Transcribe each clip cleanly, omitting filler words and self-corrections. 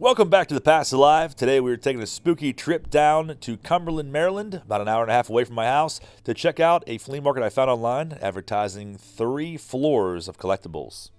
Welcome back to the Past Alive. Today we're taking a spooky trip down to Cumberland, Maryland, about an hour and a half away from my house, to check out a flea market I found online advertising 3 floors of collectibles.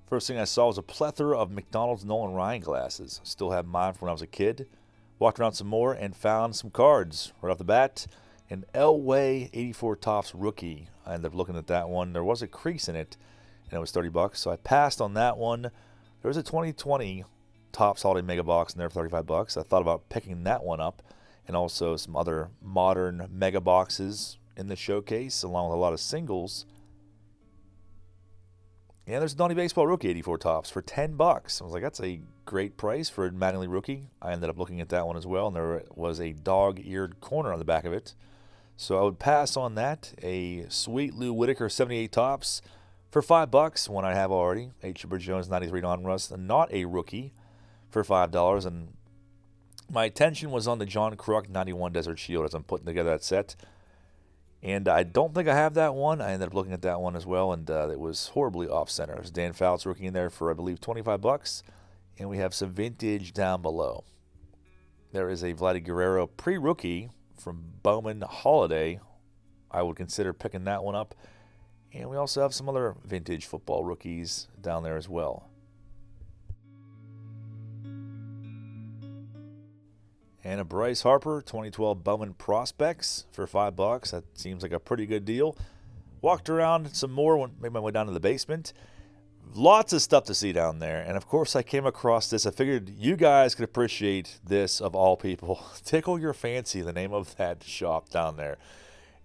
First thing I saw was a plethora of McDonald's Nolan Ryan glasses. Still have mine from when I was a kid. Walked around some more and found some cards right off the bat. An Elway 84 Topps rookie. I ended up looking at that one. There was a crease in it, and it was $30, so I passed on that one. There was a 2020 Topps Holiday Mega Box in there for $35. I thought about picking that one up, and also some other modern Mega Boxes in the showcase, along with a lot of singles. And there's a Donnie Baseball rookie 84 Topps for $10. I was like, that's a great price for a Mattingly rookie. I ended up looking at that one as well, and there was a dog-eared corner on the back of it. So I would pass on that. A sweet Lou Whitaker 78 Topps for $5, one I have already. A Chipper Jones 93 non-rust, not a rookie, for $5. And my attention was on the John Kruk 91 Desert Shield as I'm putting together that set. And I don't think I have that one. I ended up looking at that one as well, and it was horribly off-center. There's Dan Fouts rookie in there for, I believe, $25. And we have some vintage down below. There is a Vladdy Guerrero pre-rookie from Bowman Holiday. I would consider picking that one up. And we also have some other vintage football rookies down there as well. And a Bryce Harper 2012 Bowman Prospects for $5. That seems like a pretty good deal. Walked around some more, made my way down to the basement. Lots of stuff to see down there. And of course, I came across this. I figured you guys could appreciate this of all people. Tickle Your Fancy, the name of that shop down there.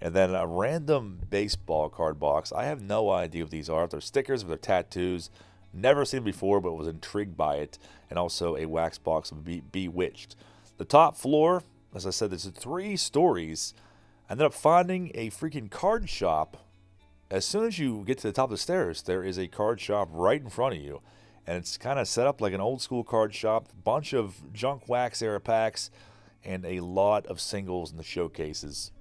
And then a random baseball card box. I have no idea what these are. If they're stickers, if they're tattoos. Never seen it before, but was intrigued by it. And also a wax box of Bewitched. The top floor, as I said, there's 3 stories. I ended up finding a freaking card shop. As soon as you get to the top of the stairs, there is a card shop right in front of you. And it's kind of set up like an old school card shop. Bunch of junk wax era packs and a lot of singles in the showcases.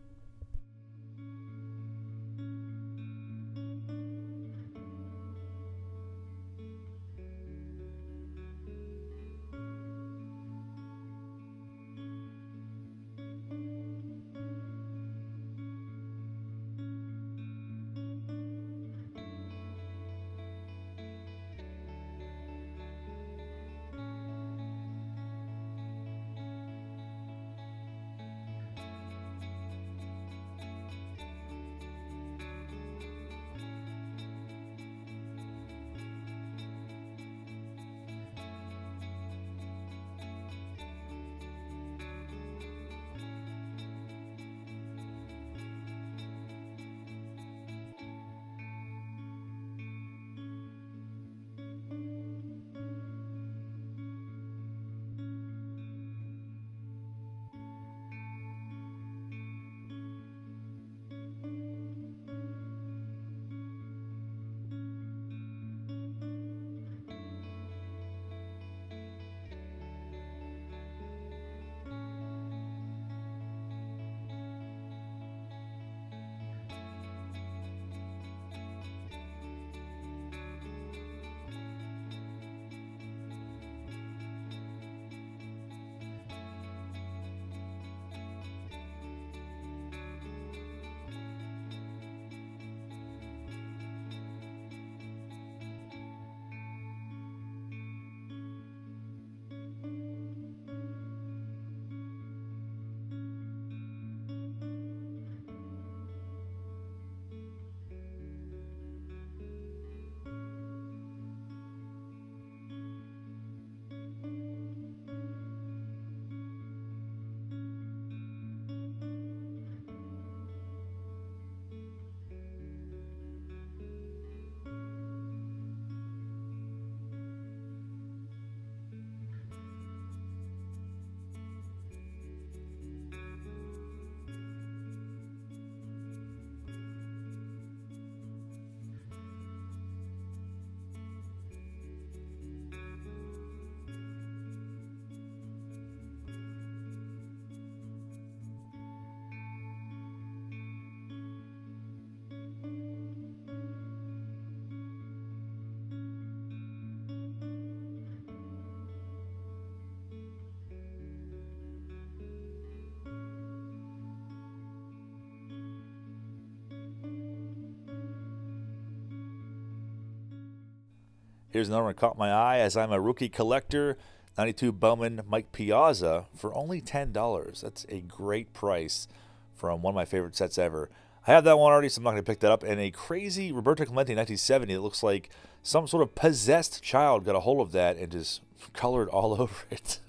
Here's another one that caught my eye as I'm a rookie collector. 92 Bowman Mike Piazza for only $10. That's a great price from one of my favorite sets ever. I have that one already, so I'm not going to pick that up. And a crazy Roberto Clemente 1970. It looks like some sort of possessed child got a hold of that and just colored all over it.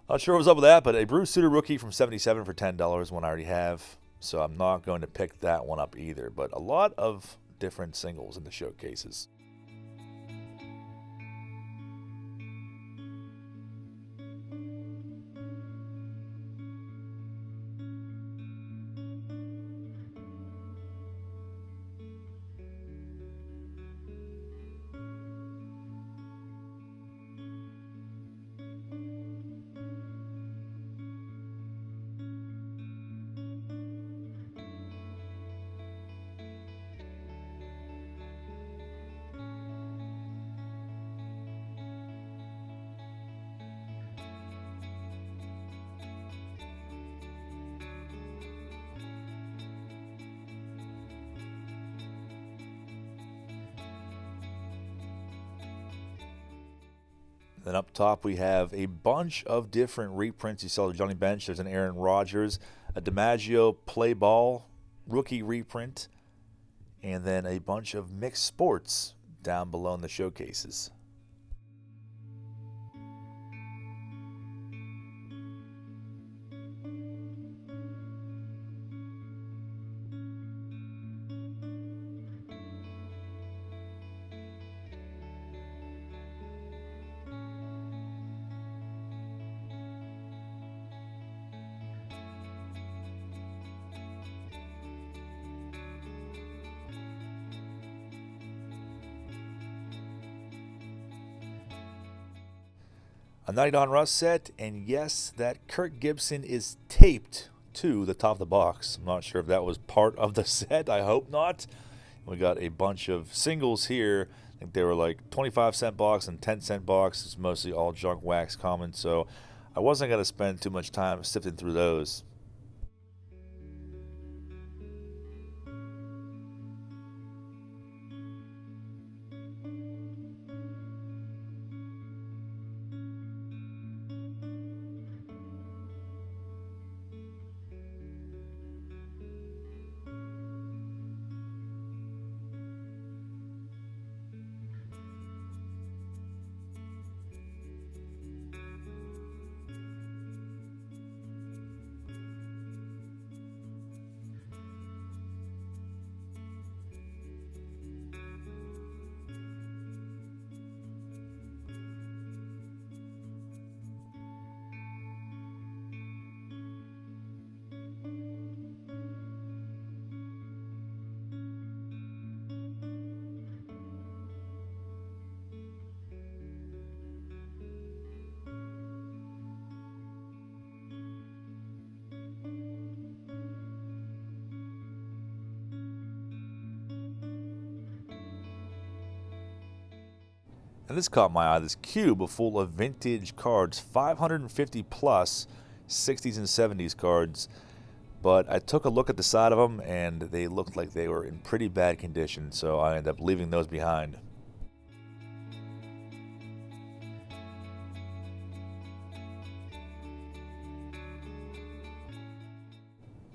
Not sure what was up with that, but a Bruce Sutter rookie from 77 for $10, one I already have. So I'm not going to pick that one up either. But a lot of different singles in the showcases. Then up top we have a bunch of different reprints. You saw the Johnny Bench. There's an Aaron Rodgers, a DiMaggio play ball rookie reprint, and then a bunch of mixed sports down below in the showcases. A 90 Don Russ set, and yes, that Kirk Gibson is taped to the top of the box. I'm not sure if that was part of the set. I hope not. We got a bunch of singles here. I think they were like 25-cent box and 10-cent box. It's mostly all junk wax common, so I wasn't going to spend too much time sifting through those. And this caught my eye, this cube full of vintage cards, 550 plus 60s and 70s cards. But I took a look at the side of them, and they looked like they were in pretty bad condition, so I ended up leaving those behind.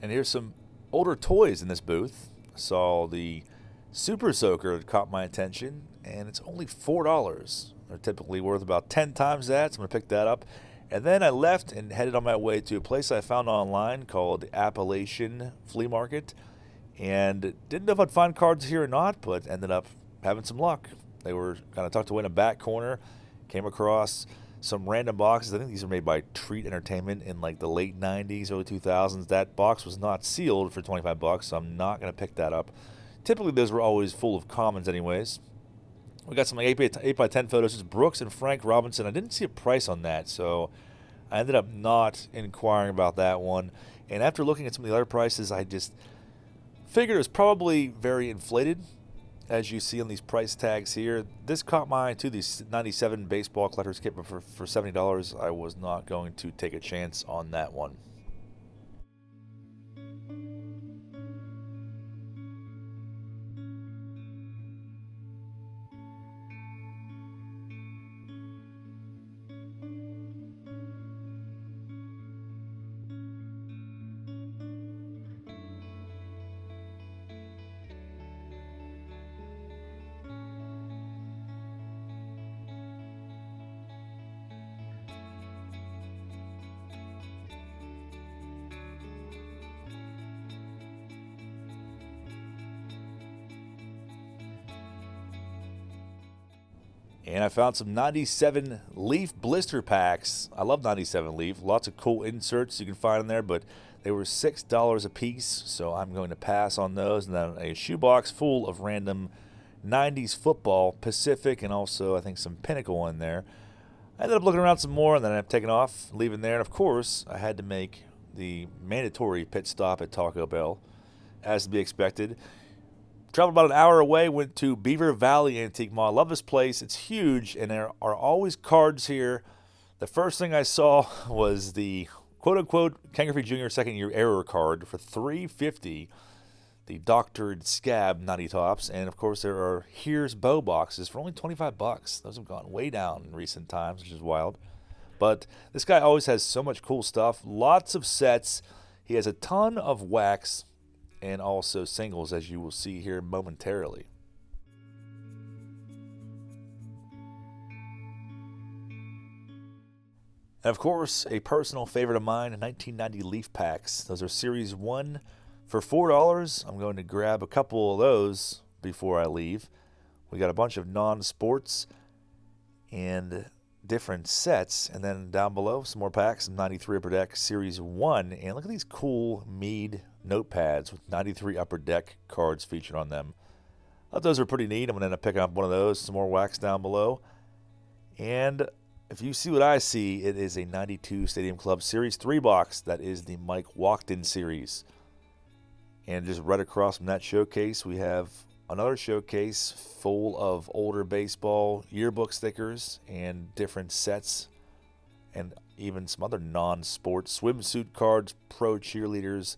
And here's some older toys in this booth. I saw the Super Soaker that caught my attention, and it's only $4. They're typically worth about 10 times that, so I'm going to pick that up. And then I left and headed on my way to a place I found online called the Appalachian Flea Market. And didn't know if I'd find cards here or not, but ended up having some luck. They were kind of tucked away in a back corner. Came across some random boxes. I think these are made by Treat Entertainment in like the late 90s, early 2000s. That box was not sealed for $25, so I'm not going to pick that up. Typically, those were always full of commons anyways. We got some like 8x10 photos. It's Brooks and Frank Robinson. I didn't see a price on that, so I ended up not inquiring about that one. And after looking at some of the other prices, I just figured it was probably very inflated, as you see on these price tags here. This caught my eye too, these 97 baseball collector's kit, but for $70, I was not going to take a chance on that one. And I found some 97 Leaf blister packs. I love 97 Leaf. Lots of cool inserts you can find in there, but they were $6 a piece, so I'm going to pass on those. And then a shoebox full of random 90s football, Pacific, and also I think some Pinnacle in there. I ended up looking around some more, and then I'm taking off, leaving there. And of course, I had to make the mandatory pit stop at Taco Bell, as to be expected. Traveled about an hour away, went to Beaver Valley Antique Mall. I love this place. It's huge, and there are always cards here. The first thing I saw was the quote-unquote Ken Griffey Jr. second-year error card for $3.50, the doctored scab 90 tops. And, of course, there are Here's Bow boxes for only $25. Those have gone way down in recent times, which is wild. But this guy always has so much cool stuff. Lots of sets. He has a ton of wax and also singles, as you will see here momentarily. And of course, a personal favorite of mine, 1990 Leaf packs. Those are Series 1 for $4. I'm going to grab a couple of those before I leave. We got a bunch of non-sports and different sets, and then down below some more packs, some 93 Upper Deck Series 1, and look at these cool Mead notepads with 93 Upper Deck cards featured on them. I thought those were pretty neat. I'm going to end up picking up one of those, some more wax down below. And if you see what I see, it is a 92 Stadium Club Series 3 box. That is the Mike Walkden series. And just right across from that showcase, we have another showcase full of older baseball yearbook stickers and different sets, and even some other non-sports swimsuit cards, pro cheerleaders,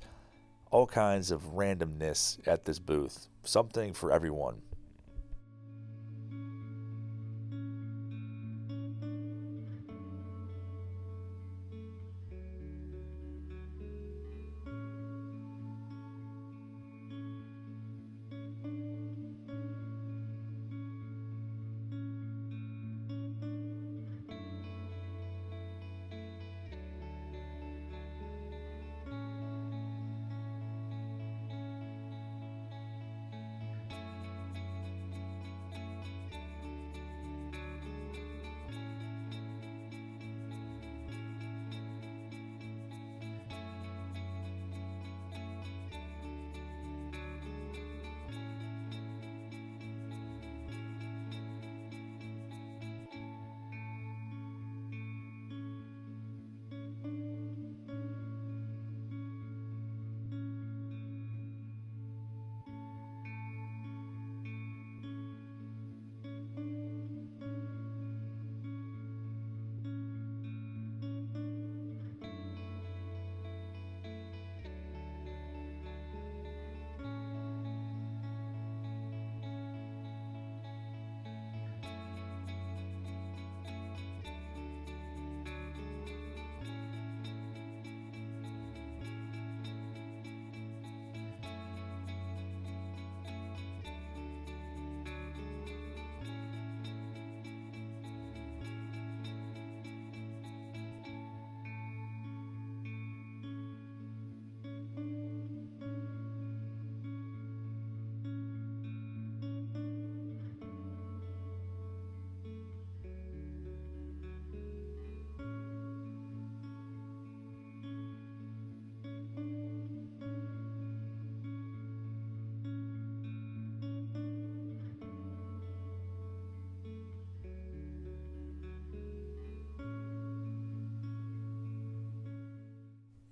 all kinds of randomness at this booth. Something for everyone.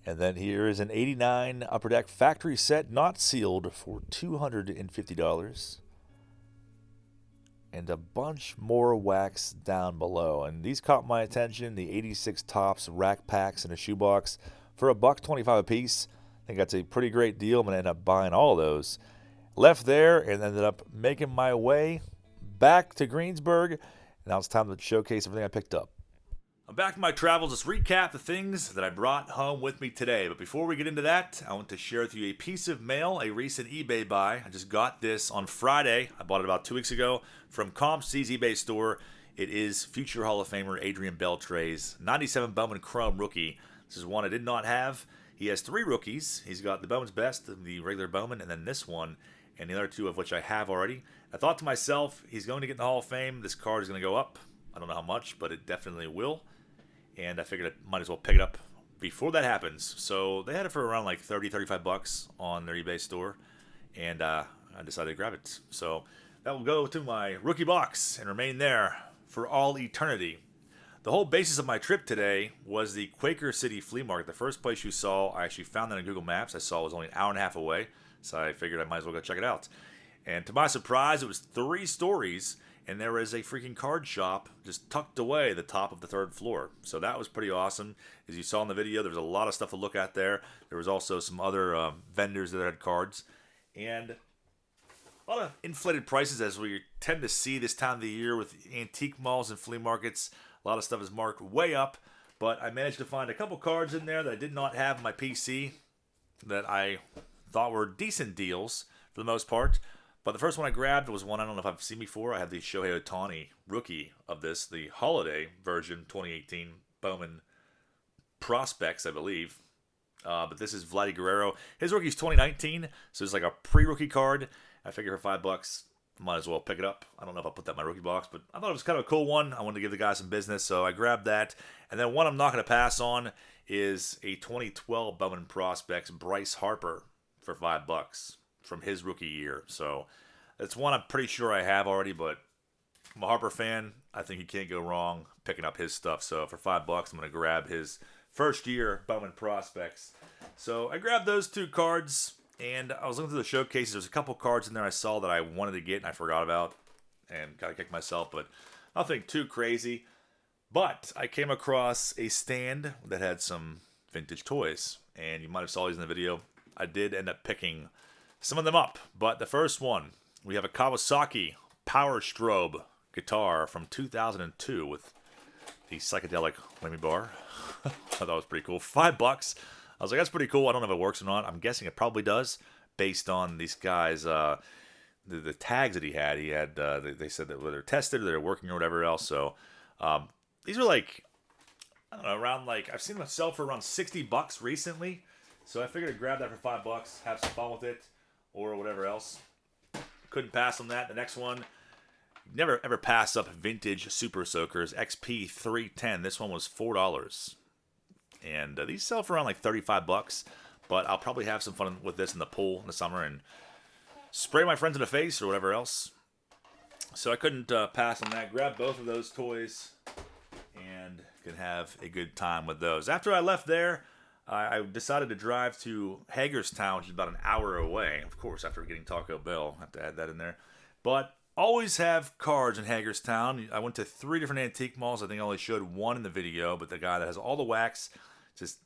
And then here is an 89 Upper Deck factory set, not sealed, for $250. And a bunch more wax down below. And these caught my attention, the 86 Tops rack packs in a shoebox for $1.25 a piece. I think that's a pretty great deal. I'm going to end up buying all those. Left there and ended up making my way back to Greensburg. Now it's time to showcase everything I picked up. I'm back from my travels. Let's recap the things that I brought home with me today. But before we get into that, I want to share with you a piece of mail, a recent eBay buy. I just got this on Friday. I bought it about 2 weeks ago from CompC's eBay store. It is future Hall of Famer Adrian Beltre's 97 Bowman Chrome rookie. This is one I did not have. He has 3 rookies. He's got the Bowman's Best, the regular Bowman, and then this one. and the other 2 of which I have already. I thought to myself, he's going to get in the Hall of Fame. This card is going to go up. I don't know how much, but it definitely will. And I figured I might as well pick it up before that happens. So they had it for around like 30, 35 bucks on their eBay store. And I decided to grab it. So that will go to my rookie box and remain there for all eternity. The whole basis of my trip today was the Quaker City Flea Market. The first place you saw, I actually found that on Google Maps. I saw it was only an hour and a half away, so I figured I might as well go check it out. And to my surprise, it was 3 stories, and there was a freaking card shop just tucked away at the top of the 3rd floor. So that was pretty awesome. As you saw in the video, there was a lot of stuff to look at there. There was also some other vendors that had cards. And a lot of inflated prices, as we tend to see this time of the year with antique malls and flea markets. A lot of stuff is marked way up, but I managed to find a couple cards in there that I did not have on my PC that I thought were decent deals for the most part. But the first one I grabbed was one I don't know if I've seen before. I have the Shohei Ohtani rookie of this, the holiday version 2018 Bowman Prospects, I believe. But this is Vladdy Guerrero. His rookie's 2019, so it's like a pre-rookie card. I figure for $5, might as well pick it up. I don't know if I'll put that in my rookie box, but I thought it was kind of a cool one. I wanted to give the guy some business, so I grabbed that. And then one I'm not going to pass on is a 2012 Bowman Prospects Bryce Harper for $5 from his rookie year. So it's one I'm pretty sure I have already, but I'm a Harper fan. I think you can't go wrong picking up his stuff. So for $5, I'm going to grab his first year Bowman Prospects. So I grabbed those 2 cards. And I was looking through the showcases. There's a couple cards in there I saw that I wanted to get and I forgot about. And got to kick myself, but nothing too crazy. But I came across a stand that had some vintage toys. And you might have saw these in the video. I did end up picking some of them up. But the first one, we have a Kawasaki Power Strobe guitar from 2002 with the psychedelic whammy bar. I thought that was pretty cool. $5. I was like, that's pretty cool. I don't know if it works or not. I'm guessing it probably does, based on these guys, the tags that he had. He had, they said that whether they're tested or they're working or whatever else. So these are like, I don't know, around like, I've seen them sell for around $60 recently. So I figured I'd grab that for $5, have some fun with it, or whatever else. Couldn't pass on that. The next one, never ever pass up vintage Super Soakers XP 310. This one was $4. And these sell for around like $35, but I'll probably have some fun with this in the pool in the summer and spray my friends in the face or whatever else. So I couldn't pass on that. Grab both of those toys and can have a good time with those. After I left there, I decided to drive to Hagerstown, which is about an hour away. Of course, after getting Taco Bell, I have to add that in there. But always have cards in Hagerstown. I went to 3 different antique malls. I think I only showed one in the video, but the guy that has all the wax,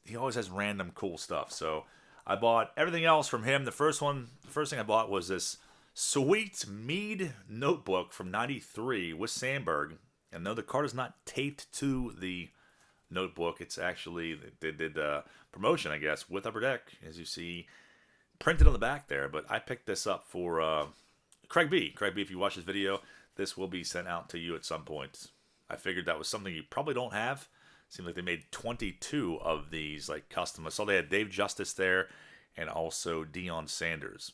he always has random cool stuff. So I bought everything else from him. The first thing I bought was this sweet Mead notebook from '93 with Sandberg. And no, the card is not taped to the notebook. It's actually, they did promotion, I guess, with Upper Deck, as you see printed on the back there. But I picked this up for Craig B. Craig B, if you watch this video, this will be sent out to you at some point. I figured that was something you probably don't have. Seemed like they made 22 of these, like, custom. I saw they had Dave Justice there and also Deion Sanders.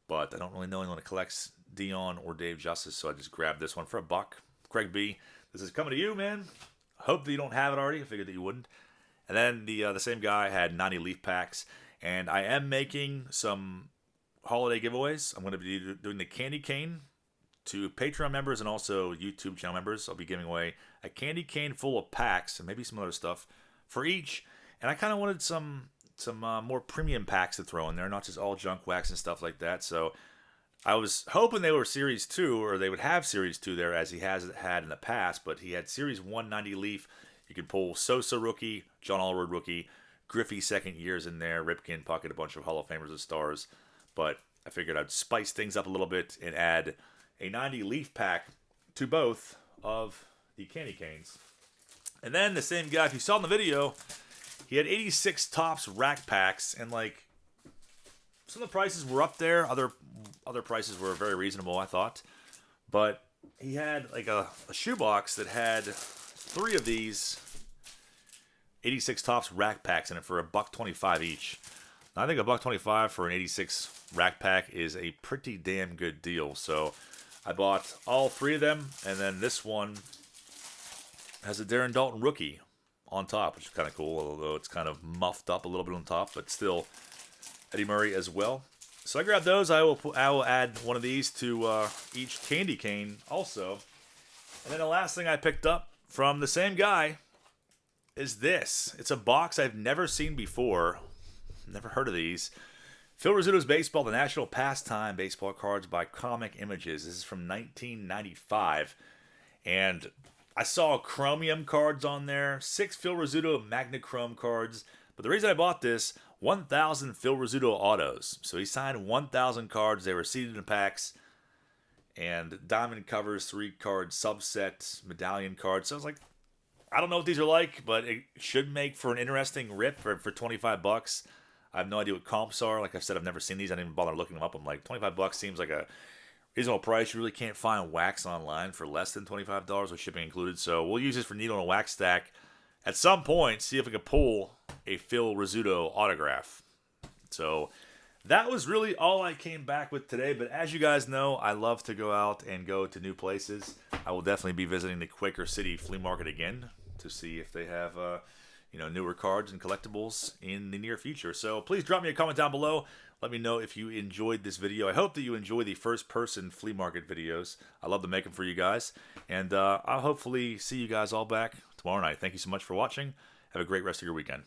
But I don't really know anyone that collects Deion or Dave Justice, so I just grabbed this one for $1. Craig B, this is coming to you, man. Hope that you don't have it already. I figured that you wouldn't. And then the same guy had 90 leaf packs. And I am making some holiday giveaways. I'm going to be doing the candy cane to Patreon members and also YouTube channel members. I'll be giving away a candy cane full of packs and maybe some other stuff for each. And I kind of wanted some more premium packs to throw in there, not just all junk wax and stuff like that. So I was hoping they were Series 2, or they would have Series 2 there, as he has had in the past. But he had Series 190 leaf. You could pull Sosa rookie, John Allred rookie, Griffey second years in there, Ripken, Puckett, a bunch of Hall of Famers and stars. But I figured I'd spice things up a little bit and add a 90 leaf pack to both of the candy canes. And then the same guy, if you saw in the video, he had 86 Topps rack packs, and like some of the prices were up there. Other prices were very reasonable, I thought. But he had like a shoebox that had 3 of these 86 Topps rack packs in it for $1.25 each. I think $1.25 for an 86 rack pack is a pretty damn good deal. So I bought all 3 of them, and then this one has a Darren Dalton rookie on top, which is kind of cool, although it's kind of muffed up a little bit on top, but still Eddie Murray as well. So I grabbed those. I will add one of these to each candy cane also. And then the last thing I picked up from the same guy is this. It's a box I've never seen before. Never heard of these. Phil Rizzuto's Baseball, the National Pastime Baseball Cards by Comic Images. This is from 1995. And I saw chromium cards on there, 6 Phil Rizzuto Magnachrome cards. But the reason I bought this, 1,000 Phil Rizzuto autos. So he signed 1,000 cards. They were seated in packs. And diamond covers, 3 card subset, medallion cards. So I was like, I don't know what these are like, but it should make for an interesting rip for $25. I have no idea what comps are. Like I said, I've never seen these. I didn't even bother looking them up. I'm like, $25 seems like a reasonable price. You really can't find wax online for less than $25 with shipping included. So we'll use this for needle and a wax stack at some point. See if we can pull a Phil Rizzuto autograph. So that was really all I came back with today. But as you guys know, I love to go out and go to new places. I will definitely be visiting the Quaker City Flea Market again to see if they have newer cards and collectibles in the near future. So please drop me a comment down below. Let me know if you enjoyed this video. I hope that you enjoy the first-person flea market videos. I love to make them for you guys. And I'll hopefully see you guys all back tomorrow night. Thank you so much for watching. Have a great rest of your weekend.